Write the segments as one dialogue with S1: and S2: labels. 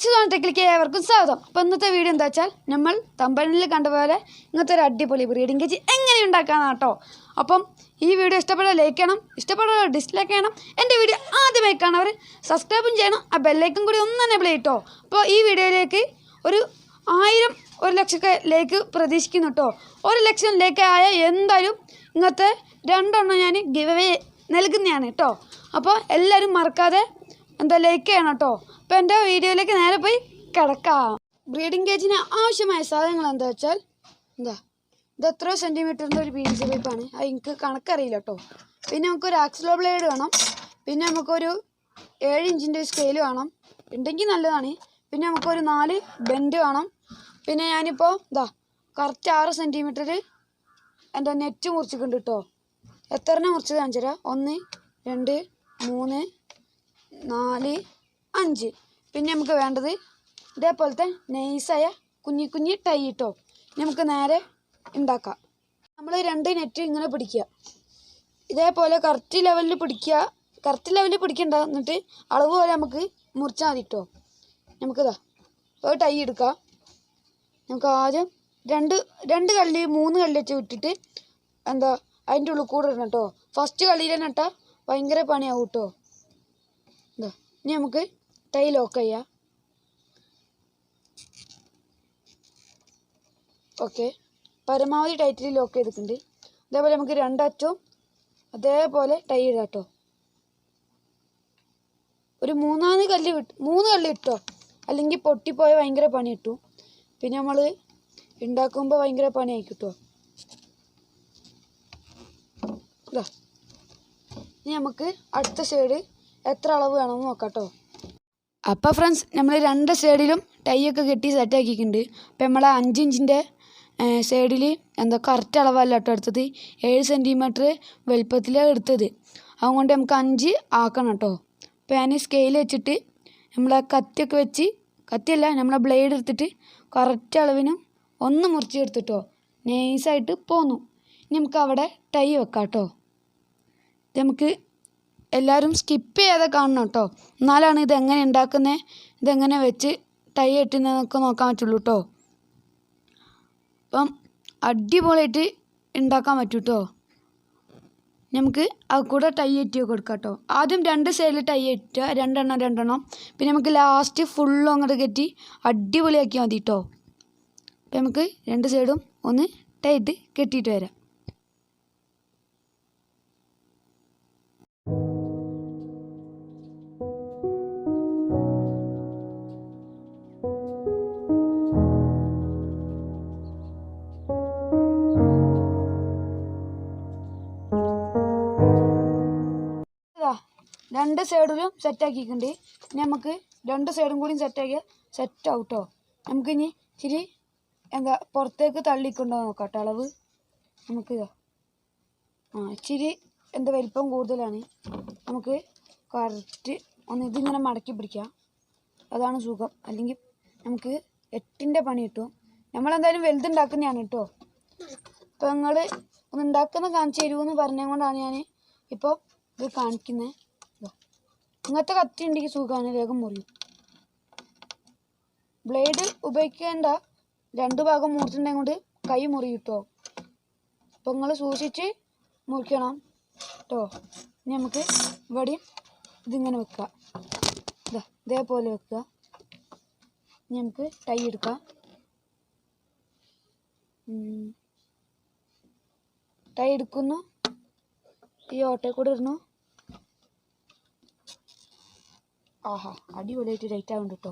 S1: ടെക്കിലേക്ക് ഏവർക്കും സ്വാഗതം. അപ്പോൾ ഇന്നത്തെ വീഡിയോ എന്താ വെച്ചാൽ നമ്മൾ തമ്പനിൽ കണ്ടപോലെ ഇങ്ങനത്തെ ഒരു അടിപൊളി ബ്രീഡിംഗ് കേജ് എങ്ങനെ ഉണ്ടാക്കാമെന്നാണ് കേട്ടോ. അപ്പം ഈ വീഡിയോ ഇഷ്ടപ്പെട്ടാൽ ലൈക്ക് ചെയ്യണം, ഇഷ്ടപ്പെട്ടാൽ ഡിസ്ലൈക്ക് ചെയ്യണം. എൻ്റെ വീഡിയോ ആദ്യമായി കാണുന്നവർ സബ്സ്ക്രൈബും ചെയ്യണം, ആ ബെല്ലൈക്കും കൂടി ഒന്ന് എനേബിൾ ചെയ്യട്ടോ. അപ്പോൾ ഈ വീഡിയോയിലേക്ക് ഒരു 1 ലക്ഷമൊക്കെ ലൈക്ക് പ്രതീക്ഷിക്കുന്നു കേട്ടോ. 1 ലക്ഷം ലൈക്ക് ആയ എന്തായാലും ഇങ്ങനത്തെ 2 എണ്ണം ഞാൻ ഗിവ് അവേ നൽകുന്നതാണ് കേട്ടോ. അപ്പോൾ എല്ലാവരും മറക്കാതെ ലൈക്ക് ചെയ്യണം കേട്ടോ. അപ്പോൾ എൻ്റെ വീഡിയോയിലേക്ക് നേരെ പോയി കിടക്കാം. ബ്രീഡിംഗ് കേജിന് ആവശ്യമായ സാധനങ്ങൾ എന്താ വെച്ചാൽ ഇത് എത്ര സെൻറ്റിമീറ്ററിൻ്റെ ഒരു PVC പൈപ്പാണ്, അത് എനിക്ക് കണക്കറിയില്ല കേട്ടോ. പിന്നെ നമുക്കൊരു ആക്സിലോ ബ്ലേഡ് വേണം, പിന്നെ നമുക്കൊരു 7 ഇഞ്ചിൻ്റെ സ്കെയിൽ വേണം, ഉണ്ടെങ്കിൽ നല്ലതാണ്. പിന്നെ നമുക്കൊരു 4 ബെൻഡ് വേണം. പിന്നെ ഞാനിപ്പോൾ കറക്റ്റ് 6 സെൻറ്റിമീറ്റർ എൻ്റെ നെറ്റ് മുറിച്ചിട്ടുണ്ട് കേട്ടോ. എത്ര മുറിച്ചത് കാണിച്ചു തരാം. 1 2 3 4 5. പിന്നെ നമുക്ക് വേണ്ടത് ഇതേപോലത്തെ നൈസായ കുഞ്ഞി ടൈ ഇട്ടോ. നമുക്ക് നേരെ ഉണ്ടാക്കാം. നമ്മൾ 2 നെറ്റ് ഇങ്ങനെ പിടിക്കുക, ഇതേപോലെ കറക്റ്റ് ലെവലിൽ പിടിക്കുക. കറക്റ്റ് ലെവലിൽ പിടിക്കണ്ട, എന്നിട്ട് അളവ് പോലെ നമുക്ക് മുറിച്ചാൽ മതി കേട്ടോ. നമുക്കിതാ ഒരു ടൈ എടുക്കാം. നമുക്ക് ആദ്യം രണ്ട് കള്ളി 3 കള്ളി വെച്ച് വിട്ടിട്ട് അതിൻ്റെ ഉള്ളിൽ കൂടെ ഇടണം കേട്ടോ. ഫസ്റ്റ് കള്ളിയിൽ തന്നെ ഇട്ടാൽ ഭയങ്കര പണിയാവും കേട്ടോ. ഇനി നമുക്ക് ടൈ ലോക്ക് ചെയ്യാം. ഓക്കെ, പരമാവധി ടൈറ്റിൽ ലോക്ക് ചെയ്തിട്ടുണ്ട്. അതേപോലെ നമുക്ക് 2 അറ്റവും അതേപോലെ ടൈ ഇടാം കേട്ടോ. ഒരു 3 കള്ളി ഇട്ടോ, അല്ലെങ്കിൽ പൊട്ടിപ്പോയ ഭയങ്കര പണി കിട്ടും. പിന്നെ നമ്മൾ ഉണ്ടാക്കുമ്പോൾ ഭയങ്കര പണിയായി കിട്ടുമോ. ഇനി നമുക്ക് അടുത്ത സൈഡ് എത്ര അളവ് വേണമെന്ന് നോക്കാം കേട്ടോ. അപ്പോൾ ഫ്രണ്ട്സ്, നമ്മൾ 2 സൈഡിലും ടൈയൊക്കെ കെട്ടി സെറ്റാക്കിയിട്ടുണ്ട്. അപ്പോൾ നമ്മൾ 5 ഇഞ്ചിൻ്റെ സൈഡിൽ കറക്റ്റ് അളവല്ല കേട്ടോ എടുത്തത്, 7 സെൻറ്റിമീറ്റർ വലുപ്പത്തിലാണ് എടുത്തത്. അതുകൊണ്ട് നമുക്ക് 5 ആക്കണം കേട്ടോ. അപ്പോൾ ഞാൻ സ്കെയിൽ വെച്ചിട്ട് നമ്മളെ കത്തിയൊക്കെ വെച്ച്, കത്തിയല്ല നമ്മളെ ബ്ലേഡ് എടുത്തിട്ട് കറക്റ്റ് അളവിനും ഒന്ന് മുറിച്ചെടുത്തിട്ടോ നൈസായിട്ട് പോന്നു. ഇനി നമുക്ക് അവിടെ ടൈ വെക്കാം കേട്ടോ. ഇത് നമുക്ക് എല്ലാവരും സ്കിപ്പ് ചെയ്യാതെ കാണണം കേട്ടോ, എന്നാലാണ് ഇതെങ്ങനെ ഉണ്ടാക്കുന്നത്, ഇതെങ്ങനെ വെച്ച് ടൈ കെട്ടുന്നതൊക്കെ നോക്കാൻ പറ്റുള്ളൂ കേട്ടോ. അപ്പം അടിപൊളിയായിട്ട് ഉണ്ടാക്കാൻ പറ്റും കേട്ടോ. നമുക്ക് അത് കൂടെ ടൈ കെട്ടി കൊടുക്കാം കേട്ടോ. ആദ്യം 2 സൈഡിൽ ടൈ കെട്ടുക, 2 എണ്ണം. പിന്നെ നമുക്ക് ലാസ്റ്റ് ഫുള്ളും അങ്ങോട്ട് കെട്ടി അടിപൊളിയാക്കിയാൽ മതി കേട്ടോ. അപ്പം നമുക്ക് 2 സൈഡും ഒന്ന് ടൈറ്റ് കെട്ടിയിട്ട് വരാം. രണ്ട് സൈഡിലും സെറ്റാക്കിയിട്ടുണ്ട്. ഇനി നമുക്ക് 2 സൈഡും കൂടി സെറ്റാക്കിയാൽ സെറ്റാവും കേട്ടോ. നമുക്കിനി ഇച്ചിരി പുറത്തേക്ക് തള്ളിക്കൊണ്ടോ നോക്കാം കേട്ടോ. അളവ് നമുക്ക് ഇച്ചിരി വലിപ്പം കൂടുതലാണ്. നമുക്ക് കറക്റ്റ് ഒന്ന് ഇതിങ്ങനെ മടക്കി പിടിക്കാം, അതാണ് സുഖം. അല്ലെങ്കിൽ നമുക്ക് 8ൻ്റെ പണി കിട്ടും. നമ്മളെന്തായാലും വലുതുണ്ടാക്കുന്നതാണ് കേട്ടോ. ഇപ്പോൾ നിങ്ങൾ ഒന്ന് ഉണ്ടാക്കുന്ന കാണിച്ചു തരുമെന്ന് പറഞ്ഞതുകൊണ്ടാണ് ഞാൻ ഇപ്പോൾ ഇത് കാണിക്കുന്നത്. ഇങ്ങനത്തെ കത്തി ഉണ്ടെങ്കിൽ സുഖമാണ്, വേഗം മുറിയും. ബ്ലേഡ് ഉപയോഗിക്കേണ്ട, 2 ഭാഗം മുറിച്ചിട്ടുണ്ടെങ്കിൽ കൊണ്ട് കൈ മുറി കിട്ടോ. അപ്പോൾ നിങ്ങൾ സൂക്ഷിച്ച് മുറിക്കണം കേട്ടോ. ഇനി നമുക്ക് ഇവിടെയും ഇതിങ്ങനെ വെക്കാം, ഇതേപോലെ വെക്കുക. ഇനി നമുക്ക് ടൈ എടുക്കാം. ടൈ എടുക്കുന്നു, ഈ ഓട്ടയിൽ കൂടെ ഇടുന്നു. ആഹാ, അടിപൊളിയായിട്ട് ടൈറ്റ് ആവുന്നുണ്ട് കേട്ടോ.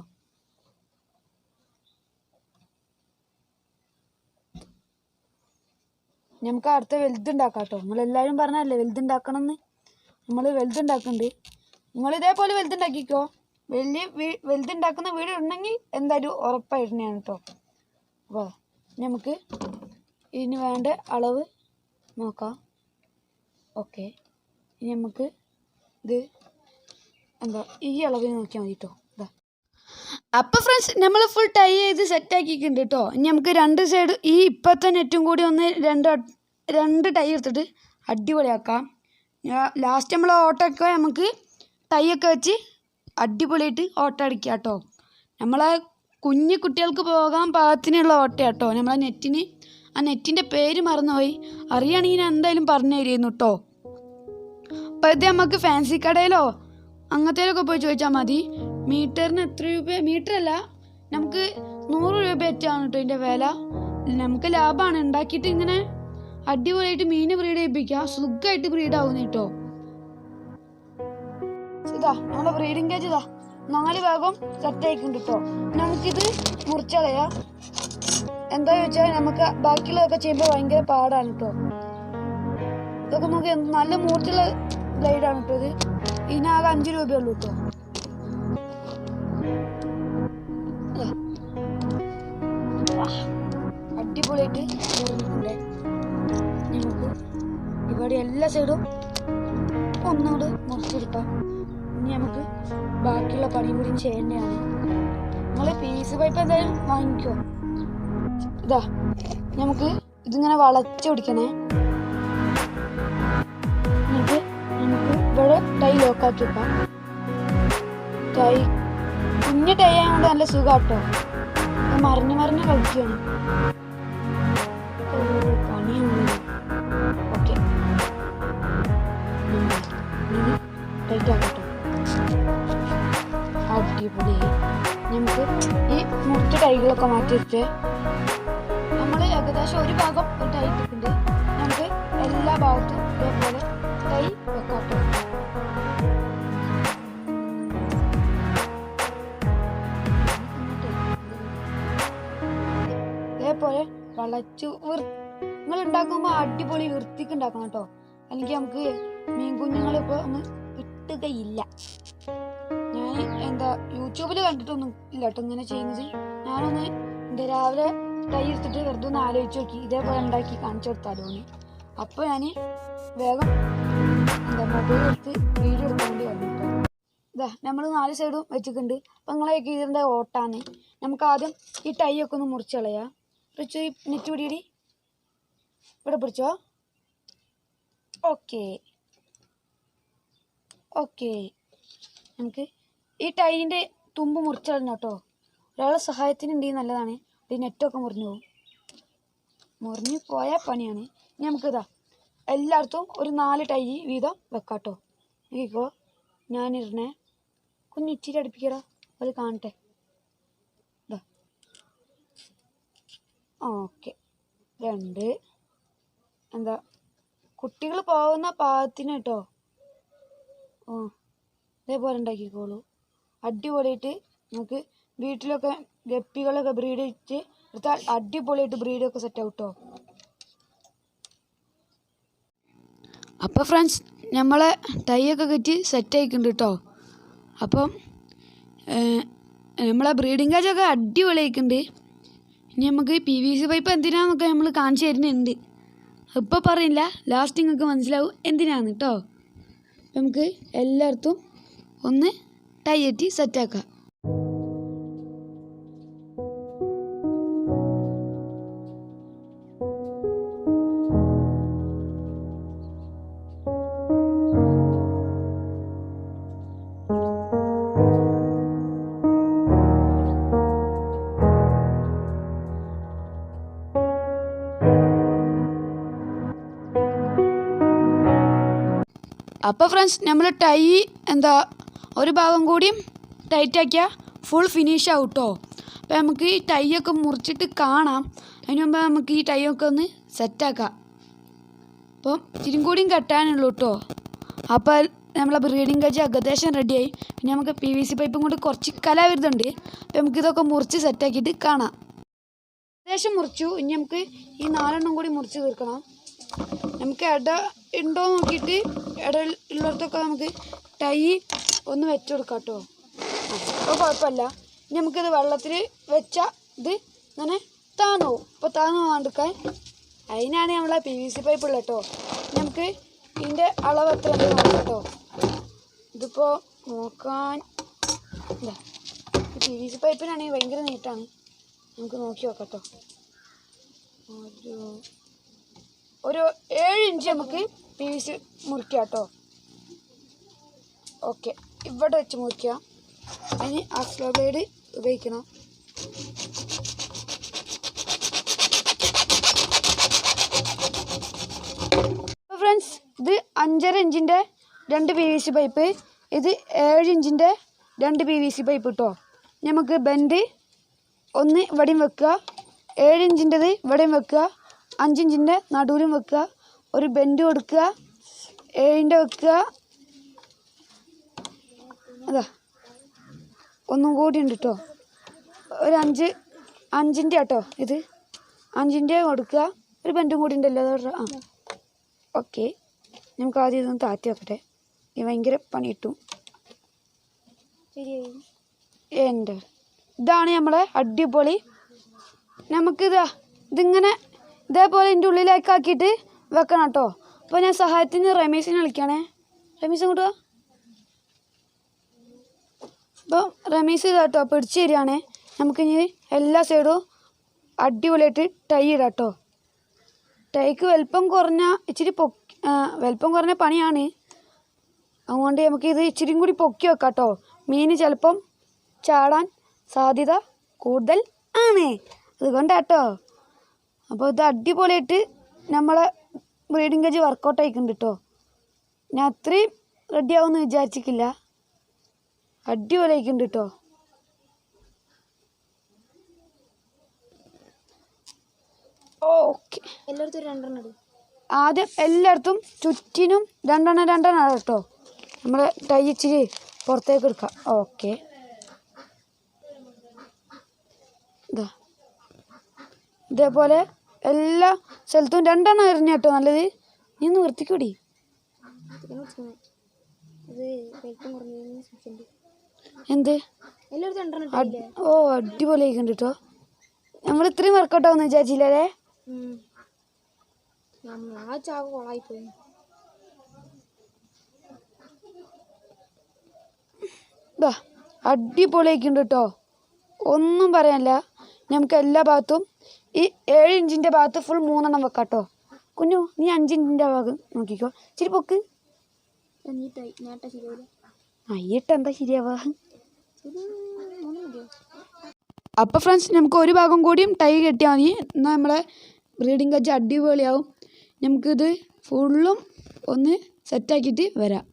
S1: നമുക്ക് അടുത്ത വലുതുണ്ടാക്കാം കേട്ടോ. നമ്മളെല്ലാവരും പറഞ്ഞല്ലേ വലുതുണ്ടാക്കണം എന്ന്. നമ്മൾ വലുതുണ്ടാക്കുന്നുണ്ട്. നിങ്ങൾ ഇതേപോലെ വലുതുണ്ടാക്കിക്കോ. വലുതുണ്ടാക്കുന്ന വീട് ഉണ്ടെങ്കിൽ എന്തായാലും ഉറപ്പായിടുന്നതാണ് കേട്ടോ. അപ്പോൾ നമുക്ക് ഇതിന് വേണ്ട അളവ് നോക്കാം. ഓക്കെ, ഇനി നമുക്ക് ഇത് ഈ അളവിൽ നോക്കിയാൽ മതി കേട്ടോ. അപ്പോൾ ഫ്രണ്ട്സ്, നമ്മൾ ഫുൾ ടൈ ചെയ്ത് സെറ്റാക്കിയിട്ടുണ്ട് കേട്ടോ. ഇനി നമുക്ക് 2 സൈഡ് ഈ ഇപ്പോഴത്തെ നെറ്റും കൂടി ഒന്ന് 2 ടൈ എടുത്തിട്ട് അടിപൊളിയാക്കാം. ലാസ്റ്റ് നമ്മൾ ഓട്ടമൊക്കെ നമുക്ക് ടൈയൊക്കെ വെച്ച് അടിപൊളിയായിട്ട് ഓട്ടം അടിക്കാം കേട്ടോ. നമ്മളെ കുഞ്ഞു കുട്ടികൾക്ക് പോകാൻ പാകത്തിനുള്ള ഓട്ടയാട്ടോ. നമ്മളെ ആ നെറ്റിൻ്റെ പേര് മറന്നുപോയി. അറിയുകയാണെങ്കിൽ ഞാൻ എന്തായാലും പറഞ്ഞു തരുന്നു കേട്ടോ. അപ്പോൾ ഇത് നമുക്ക് ഫാൻസി കടയിലോ അങ്ങനത്തേലൊക്കെ പോയി ചോദിച്ചാൽ മതി. മീറ്ററിന് എത്ര രൂപ? മീറ്ററല്ല, നമുക്ക് 100 രൂപ വെച്ചാണ് കേട്ടോ ഇതിൻ്റെ വില. നമുക്ക് ലാഭമാണ്. ഉണ്ടാക്കിയിട്ട് ഇങ്ങനെ അടിപൊളിയായിട്ട് മീൻ ബ്രീഡ് ചെയ്യിപ്പിക്കുക. സുഖമായിട്ട് ബ്രീഡാവുന്നു കേട്ടോ. ഇതാ നമ്മുടെ ബ്രീഡിങ് കേജ് ഇതാ 4 ഭാഗം സെറ്റായിക്കുണ്ട് കേട്ടോ. നമുക്കിത് മുറിച്ചളയാം. എന്താ ചോദിച്ചാൽ നമുക്ക് ബാക്കിയുള്ളതൊക്കെ ചെയ്യുമ്പോൾ ഭയങ്കര പാടാണ് കേട്ടോ. ഇതൊക്കെ നോക്കി നല്ല മൂർത്തിയുള്ള ബ്ലേഡാണ് കേട്ടോ. ഇത് ഇതിനാകെ 5 രൂപയുള്ളൂ കേട്ടോ. അടിപൊളിയായിട്ട് മുറിഞ്ഞിട്ടുണ്ട്. നമുക്ക് ഇവിടെ എല്ലാ സൈഡും ഒന്നുകൂടെ മുറിച്ചെടുക്കാം. ഇനി നമുക്ക് ബാക്കിയുള്ള പണിയും കൂടി ചെയ്യേണ്ടതാണ്. നിങ്ങൾ പീസ് പൈപ്പ് എന്തായാലും വാങ്ങിക്കോ. ഇതാ നമുക്ക് ഇതിങ്ങനെ വളച്ചു പിടിക്കണേ. എന്നിട്ട് നമുക്ക് ഇവിടെ ടൈ ലോക്കാക്കി വെക്കാം. കുഞ്ഞു ടൈ ആയതുകൊണ്ട് നല്ല സുഖാട്ടോ. മറിഞ്ഞ് കളിക്കുകയാണ്. പണിയാണ്. ഓക്കെ, ടൈറ്റ് ആക്കട്ടോ. അടിപൊളി. നമുക്ക് ഈ മുറിച്ച ടൈകളൊക്കെ മാറ്റി വെച്ച് നമ്മൾ ഏകദേശം ഒരു ഭാഗം ഒരു ടൈ ഇട്ടിട്ടുണ്ട്. നമുക്ക് എല്ലാ ഭാഗത്തും ഇതേപോലെ ടൈ വെക്കാട്ടോ. ഇതേപോലെ വളച്ചു നിങ്ങൾ ഉണ്ടാക്കുമ്പോൾ അടിപൊളി വൃത്തിക്ക് ഉണ്ടാക്കണം കേട്ടോ. അല്ലെങ്കിൽ നമുക്ക് മീൻ കുഞ്ഞുങ്ങളിപ്പോൾ ഒന്ന് കിട്ടുകയില്ല. ഞാൻ യൂട്യൂബിൽ കണ്ടിട്ടൊന്നും ഇല്ല കേട്ടോ ഇങ്ങനെ ചെയ്യുന്നത്. ഞാനൊന്ന് രാവിലെ ടൈ എടുത്തിട്ട് വെറുതെ ഒന്ന് ആലോചിച്ച് നോക്കി ഇതേപോലെ ഉണ്ടാക്കി കാണിച്ചു കൊടുത്താലോന്ന്. അപ്പോൾ ഞാൻ വേഗം മൊബൈൽ എടുത്ത് വീഡിയോ എടുക്കാൻ വേണ്ടി വന്നു കേട്ടോ. ഇതാ നമ്മൾ 4 സൈഡും വെച്ചിട്ടുണ്ട്. അപ്പം നിങ്ങളെയൊക്കെ ഇതിൻ്റെ ഓട്ടാണ്. നമുക്ക് ആദ്യം ഈ ടൈ ഒക്കെ ഒന്ന് മുറിച്ച് കളയാം. റിച്ചു ഈ നെറ്റ് പിടിയിടി, ഇവിടെ പിടിച്ചോ. ഓക്കെ നമുക്ക് ഈ ടൈൻ്റെ തുമ്പ് മുറിച്ച് കളഞ്ഞോ കേട്ടോ. ഒരാളെ സഹായത്തിനുണ്ടെങ്കിൽ നല്ലതാണ്. ഈ നെറ്റൊക്കെ മുറിഞ്ഞു പോയാൽ പണിയാണ്. ഇനി നമുക്കിതാ എല്ലായിടത്തും ഒരു 4 ടൈ വീതം വെക്കാട്ടോ. നോക്കിക്കോ, ഞാനിരുന്നേ കുഞ്ഞിച്ചിരി അടുപ്പിക്കടാ, അത് കാണട്ടെ. ഇതാ ഓക്കെ. 2 കുട്ടികൾ പോകുന്ന പാകത്തിന് കേട്ടോ. ഇതേപോലെ ഉണ്ടാക്കിക്കോളൂ. അടിപൊളിയായിട്ട് നമുക്ക് വീട്ടിലൊക്കെ ഗപ്പികളൊക്കെ ബ്രീഡ് ചെയ്തിട്ട് എടുത്താൽ അടിപൊളിയായിട്ട് ബ്രീഡൊക്കെ സെറ്റ് ആവും കേട്ടോ. അപ്പോൾ ഫ്രണ്ട്സ്, നമ്മളെ ടൈയൊക്കെ കെറ്റി സെറ്റ് ആയിക്കുന്നുണ്ട് കേട്ടോ. അപ്പം നമ്മളെ ബ്രീഡിങ് കേജൊക്കെ അടിപൊളിയായിക്കുന്നുണ്ട്. ഇനി നമുക്ക് PVC പൈപ്പ് എന്തിനാന്നൊക്കെ നമ്മൾ കാണിച്ചു തരുന്നുണ്ട്. ഇപ്പോൾ പറയില്ല, ലാസ്റ്റ് നിങ്ങൾക്ക് മനസ്സിലാവും എന്തിനാന്ന് കേട്ടോ. നമുക്ക് എല്ലായിടത്തും ഒന്ന് ടൈ കെറ്റി സെറ്റാക്കാം. അപ്പോൾ ഫ്രണ്ട്സ്, നമ്മൾ ടൈ ഒരു ഭാഗം കൂടിയും ടൈറ്റാക്കിയാൽ ഫുൾ ഫിനിഷ് ആവും കേട്ടോ. അപ്പോൾ നമുക്ക് ഈ ടൈയൊക്കെ മുറിച്ചിട്ട് കാണാം. അതിന് മുമ്പ് നമുക്ക് ഈ ടൈയൊക്കെ ഒന്ന് സെറ്റാക്കാം. അപ്പം ഇച്ചിരി കൂടിയും കെട്ടാനുള്ളൂ കേട്ടോ. അപ്പോൾ നമ്മളെ ബ്രീഡിങ് കേജ് ഏകദേശം റെഡിയായി. പിന്നെ നമുക്ക് PVC പൈപ്പും കൊണ്ട് കുറച്ച് കല വരുന്നുണ്ട്. അപ്പോൾ നമുക്കിതൊക്കെ മുറിച്ച് സെറ്റാക്കിയിട്ട് കാണാം. ഏകദേശം മുറിച്ചു. ഇനി നമുക്ക് ഈ 4 കൂടി മുറിച്ച് തീർക്കണം. നമുക്ക് ഇട ഉണ്ടോ നോക്കിയിട്ട് ഇട ഉള്ളിടത്തൊക്കെ നമുക്ക് ടൈ ഒന്ന് വെച്ച് കൊടുക്കാം കേട്ടോ. അപ്പോൾ കുഴപ്പമില്ല. ഇനി നമുക്കിത് വെള്ളത്തിൽ വെച്ചാൽ ഇത് ഇങ്ങനെ താന്നു പോകും. അപ്പോൾ താന്നു പോകാണ്ടിരിക്കാൻ അതിനാണ് നമ്മളെ PVC പൈപ്പ് ഉള്ളത് കേട്ടോ. നമുക്ക് ഇതിൻ്റെ അളവ് എത്ര ഉണ്ട് നോക്കാം കേട്ടോ. ഇതിപ്പോൾ നോക്കാൻ PVC പൈപ്പിനാണെങ്കിൽ ഭയങ്കര നീട്ടാണ്. നമുക്ക് നോക്കി നോക്കാം കേട്ടോ. ഒരു 7 ഇഞ്ച് നമുക്ക് PVC മുറിക്കാം കേട്ടോ. ഓക്കെ, ഇവിടെ വെച്ച് മുറിക്കാം. അതിന് ആ സ്ലോ ബ്ലേഡ് ഉപയോഗിക്കണം. ഫ്രണ്ട്സ്, ഇത് 5.5 ഇഞ്ചിൻ്റെ 2 PVC പൈപ്പ്, ഇത് 7 ഇഞ്ചിൻ്റെ 2 PVC പൈപ്പ് കേട്ടോ. നമുക്ക് ബെൻഡ് ഒന്ന് ഇവിടെയും വെക്കുക, 7 ഇഞ്ചിൻ്റെത് ഇവിടെയും വെക്കുക, 5 ഇഞ്ചിൻ്റെ നടുവിലും വെക്കുക, ഒരു ബെൻഡ് കൊടുക്കുക, 7ൻ്റെ വെക്കുക. അതാ ഒന്നും കൂടി ഉണ്ട് കേട്ടോ, ഒരു 5 കേട്ടോ, ഇത് 5ൻ്റെ കൊടുക്കുക, ഒരു ബെൻഡും കൂടി ഉണ്ടല്ലോ. ആ ഓക്കെ, നമുക്ക് ആദ്യം ഇതൊന്ന് താത്തി വെക്കട്ടെ, ഇത് ഭയങ്കര പണി കിട്ടും. എൻ്റെ ഇതാണ് നമ്മളെ അടിപൊളി. ഇതിങ്ങനെ ഇതേപോലെ ഇതിൻ്റെ ഉള്ളിലേക്ക് ആക്കിയിട്ട് വെക്കണം കേട്ടോ. അപ്പോൾ ഞാൻ സഹായത്തിന് റമീസിനെ വിളിക്കുകയാണേ. റമീസ് അങ്ങോട്ട് വാ. അപ്പോൾ റമീസ് കേട്ടോ പിടിച്ച് തരികയാണേ. നമുക്കിനി എല്ലാ സൈഡും അടിപൊളിയായിട്ട് ടൈ ഇടാം കേട്ടോ. ടൈക്ക് വലിപ്പം കുറഞ്ഞ പണിയാണ്, അതുകൊണ്ട് നമുക്കിത് ഇച്ചിരിയും കൂടി പൊക്കി വെക്കാം കേട്ടോ. മീൻ ചിലപ്പം ചാടാൻ സാധ്യത കൂടുതൽ ആണ്, അതുകൊണ്ടാട്ടോ. അപ്പോൾ ഇത് അടിപൊളിയായിട്ട് നമ്മളെ ബ്രീഡിംഗ് കേജ് വർക്കൗട്ട് ആയിക്കുന്നുണ്ട് കേട്ടോ. ഞാൻ അത്രയും റെഡി ആവുമെന്ന് വിചാരിച്ചിട്ടില്ല, അടിപൊളി ആയിക്കുന്നുണ്ട് കേട്ടോ. ഓക്കെ, ആദ്യം എല്ലായിടത്തും ചുറ്റിനും 2 കേട്ടോ. നമ്മൾ ടൈ ഇച്ചിരി പുറത്തേക്ക് എടുക്കാം. ഓക്കെ, ഇതേപോലെ എല്ലാ സ്ഥലത്തും 2 എറിഞ്ഞ കേട്ടോ നല്ലത്. നീ ഒന്ന് വൃത്തിക്കൂടി. എന്ത് ഓ അടിപൊളി ആയിക്കുന്നുണ്ട് കേട്ടോ. നമ്മൾ ഇത്രയും വർക്കൗട്ട് ആവുമെന്ന് വിചാരിച്ചില്ലേ? അടിപൊളിയായിക്കുണ്ട് കേട്ടോ, ഒന്നും പറയാനില്ല. നമുക്ക് എല്ലാ ഭാഗത്തും ഈ 7 ഇഞ്ചിൻ്റെ ഭാഗത്ത് ഫുൾ 3 വെക്കാം കേട്ടോ. കുഞ്ഞു, നീ 5 ഇഞ്ചിൻ്റെ ഭാഗം നോക്കിക്കോ, ഇച്ചിരി പൊക്ക്. അയ്യിട്ടെന്താ ശരിയാവാ. അപ്പോൾ ഫ്രണ്ട്സ്, നമുക്ക് ഒരു ഭാഗം കൂടിയും ടൈ കെട്ടിയാൽ മതി, എന്നാൽ നമ്മളെ ബ്രീഡിംഗ് കേജ് അടിപൊളിയാവും. നമുക്കിത് ഫുള്ളും ഒന്ന് സെറ്റാക്കിയിട്ട് വരാം.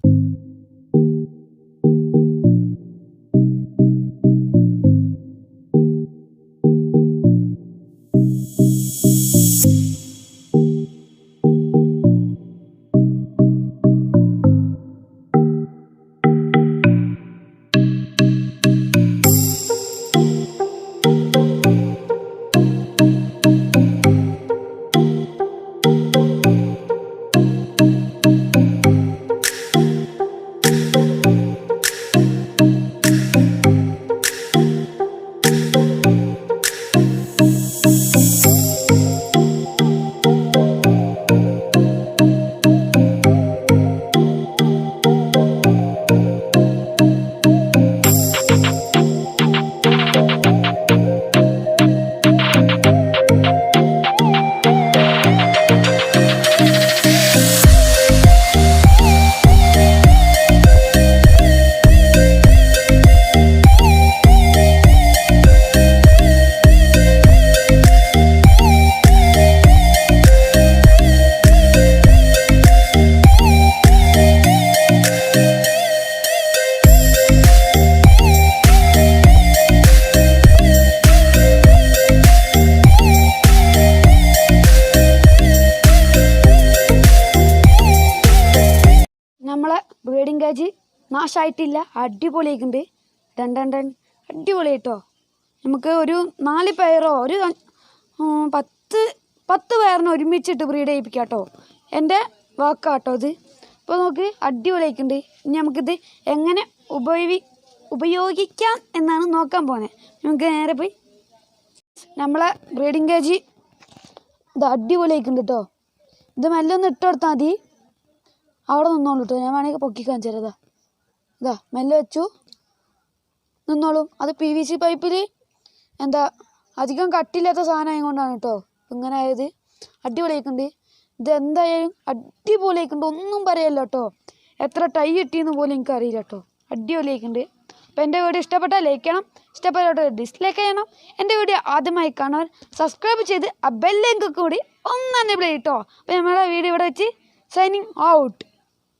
S1: ബ്രീഡിംഗ് കേജ് നാശമായിട്ടില്ല, അടിപൊളിയായിട്ടുണ്ട്. 2 അടിപൊളിയായിട്ടോ. നമുക്ക് ഒരു 4 പെയറോ ഒരു 10 പെയറിനെ ഒരുമിച്ചിട്ട് ബ്രീഡ് ചെയ്യിപ്പിക്കാം കേട്ടോ. എൻ്റെ വാക്കാട്ടോ ഇത്. ഇപ്പോൾ നമുക്ക് അടിപൊളിയായിട്ടുണ്ട്. ഇനി നമുക്കിത് എങ്ങനെ ഉപയോഗിക്കാം എന്നാണ് നോക്കാൻ പോകുന്നത്. നമുക്ക് നേരെ പോയി നമ്മളെ ബ്രീഡിംഗ് കേജ് ഇത് അടിപൊളിയായിട്ടുണ്ട് കേട്ടോ. ഇത് മെല്ലെ ഒന്ന് ഇട്ട് കൊടുത്താൽ മതി, അവിടെ നിന്നോളൂ കേട്ടോ. ഞാൻ വേണമെങ്കിൽ പൊക്കി കാണിച്ചു തരാം. ഇതാ മെല്ലെ വെച്ചു, നിന്നോളും. അത് PVC പൈപ്പിൽ അധികം കട്ടില്ലാത്ത സാധനം ആയതുകൊണ്ടാണ് കേട്ടോ ഇങ്ങനെ ആയത്. അടിപൊളിയായിട്ടുണ്ട്. ഇത് എന്തായാലും അടിപൊളിയായിട്ടുണ്ട്, ഒന്നും പറയല്ലോ കേട്ടോ. എത്ര ടൈ കിട്ടിയെന്ന് പോലും എനിക്കറിയില്ല കേട്ടോ. അടിപൊളിയായിട്ടുണ്ട്. അപ്പോൾ എൻ്റെ വീഡിയോ ഇഷ്ടപ്പെട്ടാൽ ലൈക്ക് ചെയ്യണം, ഇഷ്ടപ്പെട്ടാൽ ഡിസ്ലൈക്ക് ചെയ്യണം. എൻ്റെ വീഡിയോ ആദ്യമായി കാണുവാൻ സബ്സ്ക്രൈബ് ചെയ്ത് ആ ബെല്ലിങ്ക് കൂടി ഒന്ന് എനേബിൾ ചെയ്യട്ടോ. അപ്പോൾ നമ്മുടെ വീഡിയോ ഇവിടെ വെച്ച് സൈനിങ് ഔട്ട്.